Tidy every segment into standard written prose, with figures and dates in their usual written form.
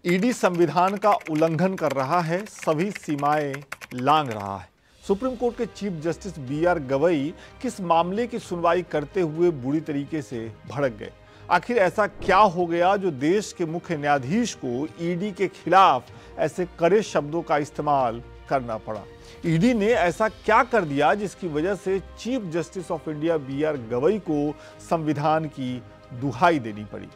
ED संविधान का उल्लंघन कर रहा है, सभी सीमाएं लांघ रहा है। सुप्रीम कोर्ट के चीफ जस्टिस बी.आर. गवई किस मामले की सुनवाई करते हुए बुरी तरीके से भड़क गए। आखिर ऐसा क्या हो गया जो देश के मुख्य न्यायाधीश को ईडी के खिलाफ ऐसे कड़े शब्दों का इस्तेमाल करना पड़ा। ईडी ने ऐसा क्या कर दिया जिसकी वजह से chief justice of India B R. Gavai को संविधान की दुहाई देनी पड़ी।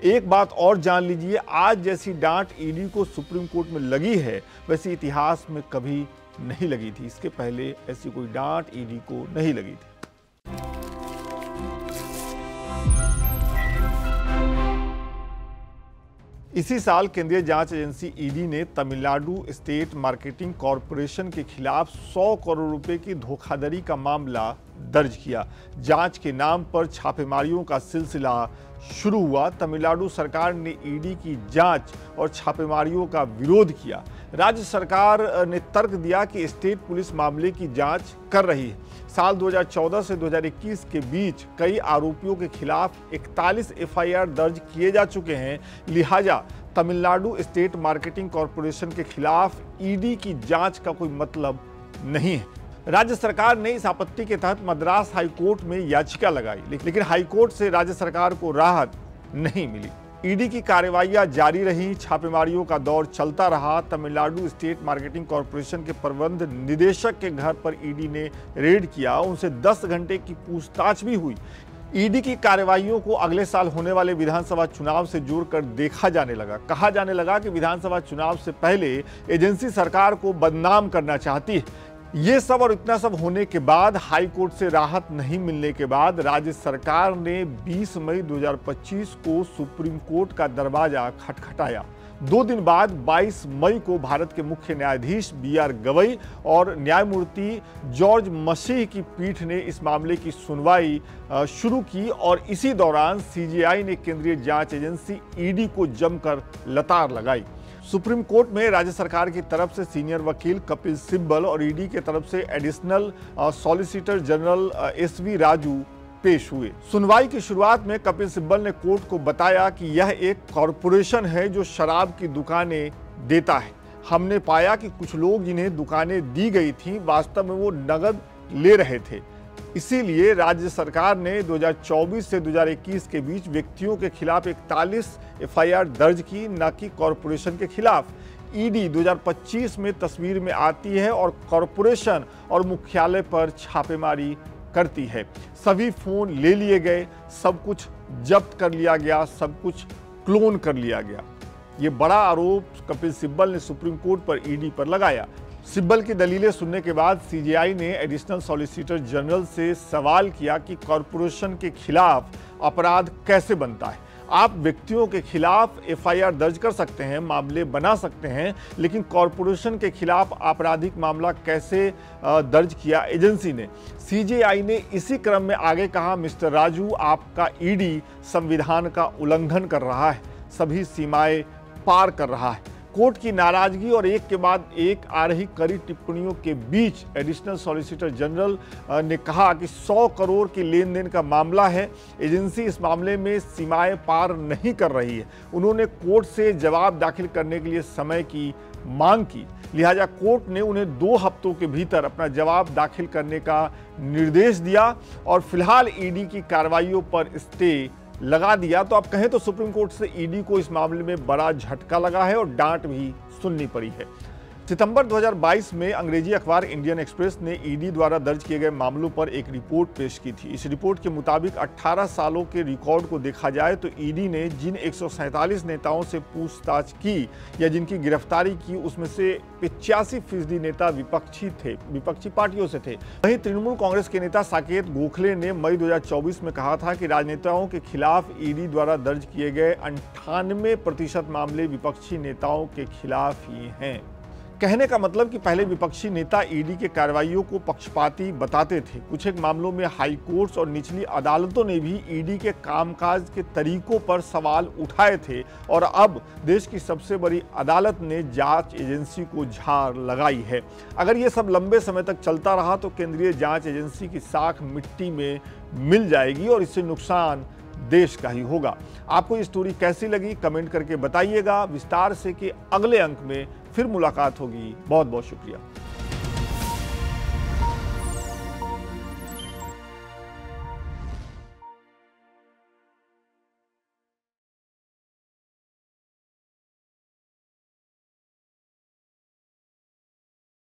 एक बात और जान लीजिए, आज जैसी डांट ईडी को सुप्रीम कोर्ट में लगी है वैसे इतिहास में कभी नहीं लगी थी। इसके पहले ऐसी कोई डांट ईडी को नहीं लगी थी। इसी साल केंद्रीय जांच एजेंसी ईडी ने तमिलनाडु स्टेट मार्केटिंग कॉरपोरेशन के खिलाफ 100 करोड़ रुपए की धोखाधड़ी का मामला दर्ज किया। जांच के नाम पर छापेमारियों का सिलसिला शुरू हुआ। तमिलनाडु सरकार ने ईडी की जांच और छापेमारियों का विरोध किया। राज्य सरकार ने तर्क दिया कि स्टेट पुलिस मामले की जांच कर रही है। साल 2014 से 2021 के बीच कई आरोपियों के खिलाफ 41 एफआईआर दर्ज किए जा चुके हैं। लिहाजा तमिलनाडु स्टेट मार्केटिंग कॉरपोरेशन के खिलाफ ईडी की जांच का कोई मतलब नहीं है। राज्य सरकार ने इस आपत्ति के तहत मद्रास हाईकोर्ट में याचिका लगाई, लेकिन हाईकोर्ट से राज्य सरकार को राहत नहीं मिली। ईडी की कार्रवाइयां जारी रही, छापेमारियों का दौर चलता रहा। तमिलनाडु स्टेट मार्केटिंग कॉरपोरेशन के प्रबंध निदेशक के घर पर ईडी ने रेड किया। उनसे 10 घंटे की पूछताछ भी हुई। ईडी की कार्रवाइयों को अगले साल होने वाले विधानसभा चुनाव से जोड़कर देखा जाने लगा। कहा जाने लगा कि विधानसभा चुनाव से पहले एजेंसी सरकार को बदनाम करना चाहती है। ये सब और इतना सब होने के बाद, हाई कोर्ट से राहत नहीं मिलने के बाद राज्य सरकार ने 20 मई 2025 को सुप्रीम कोर्ट का दरवाजा खटखटाया। 2 दिन बाद 22 मई को भारत के मुख्य न्यायाधीश बी.आर. गवई और न्यायमूर्ति जॉर्ज मसीह की पीठ ने इस मामले की सुनवाई शुरू की और इसी दौरान सीजेआई ने केंद्रीय जांच एजेंसी ईडी को जमकर लतार लगाई। सुप्रीम कोर्ट में राज्य सरकार की तरफ से सीनियर वकील कपिल सिब्बल और ईडी की तरफ से additional solicitor general SV. Raju पेश हुए। सुनवाई की शुरुआत में कपिल सिब्बल ने कोर्ट को बताया कि यह एक कॉरपोरेशन है जो शराब की दुकानें देता है। हमने पाया कि कुछ लोग जिन्हें दुकानें दी गई थीं वास्तव में वो नगद ले रहे थे। इसीलिए राज्य सरकार ने 2024 से 2021 के बीच व्यक्तियों के खिलाफ 41 एफआईआर दर्ज की, न कि कॉरपोरेशन के खिलाफ। ईडी 2025 में तस्वीर में आती है और कॉरपोरेशन और मुख्यालय पर छापेमारी करती है। सभी फोन ले लिए गए, सब कुछ जब्त कर लिया गया, सब कुछ क्लोन कर लिया गया। ये बड़ा आरोप कपिल सिब्बल ने सुप्रीम कोर्ट पर ईडी पर लगाया। सिब्बल की दलीलें सुनने के बाद सीजेआई ने एडिशनल सॉलिसिटर जनरल से सवाल किया कि कॉरपोरेशन के खिलाफ अपराध कैसे बनता है। आप व्यक्तियों के खिलाफ एफआईआर दर्ज कर सकते हैं, मामले बना सकते हैं, लेकिन कॉरपोरेशन के खिलाफ आपराधिक मामला कैसे दर्ज किया एजेंसी ने। सीजेआई ने इसी क्रम में आगे कहा, मिस्टर राजू, आपका ईडी संविधान का उल्लंघन कर रहा है, सभी सीमाएं पार कर रहा है। कोर्ट की नाराजगी और एक के बाद एक आ रही कड़ी टिप्पणियों के बीच एडिशनल सॉलिसिटर जनरल ने कहा कि 100 करोड़ के लेन देन का मामला है, एजेंसी इस मामले में सीमाएं पार नहीं कर रही है। उन्होंने कोर्ट से जवाब दाखिल करने के लिए समय की मांग की। लिहाजा कोर्ट ने उन्हें 2 हफ्तों के भीतर अपना जवाब दाखिल करने का निर्देश दिया और फिलहाल ईडी की कार्रवाइयों पर स्टे लगा दिया। तो आप कहें तो सुप्रीम कोर्ट से ईडी को इस मामले में बड़ा झटका लगा है और डांट भी सुननी पड़ी है। सितंबर 2022 में अंग्रेजी अखबार इंडियन एक्सप्रेस ने ईडी द्वारा दर्ज किए गए मामलों पर एक रिपोर्ट पेश की थी। इस रिपोर्ट के मुताबिक 18 सालों के रिकॉर्ड को देखा जाए तो ईडी ने जिन 147 नेताओं से पूछताछ की या जिनकी गिरफ्तारी की, उसमें से 85% नेता विपक्षी पार्टियों से थे। वहीं तृणमूल कांग्रेस के नेता साकेत गोखले ने मई 2024 में कहा था कि राजनेताओं के खिलाफ ईडी द्वारा दर्ज किए गए 98% मामले विपक्षी नेताओं के खिलाफ ही हैं। कहने का मतलब कि पहले विपक्षी नेता ईडी के कार्रवाइयों को पक्षपाती बताते थे। कुछ एक मामलों में हाई कोर्ट्स और निचली अदालतों ने भी ईडी के कामकाज के तरीकों पर सवाल उठाए थे और अब देश की सबसे बड़ी अदालत ने जांच एजेंसी को झाड़ लगाई है। अगर ये सब लंबे समय तक चलता रहा तो केंद्रीय जांच एजेंसी की साख मिट्टी में मिल जाएगी और इससे नुकसान देश का ही होगा। आपको ये स्टोरी कैसी लगी कमेंट करके बताइएगा विस्तार से कि अगले अंक में फिर मुलाकात होगी। बहुत बहुत शुक्रिया।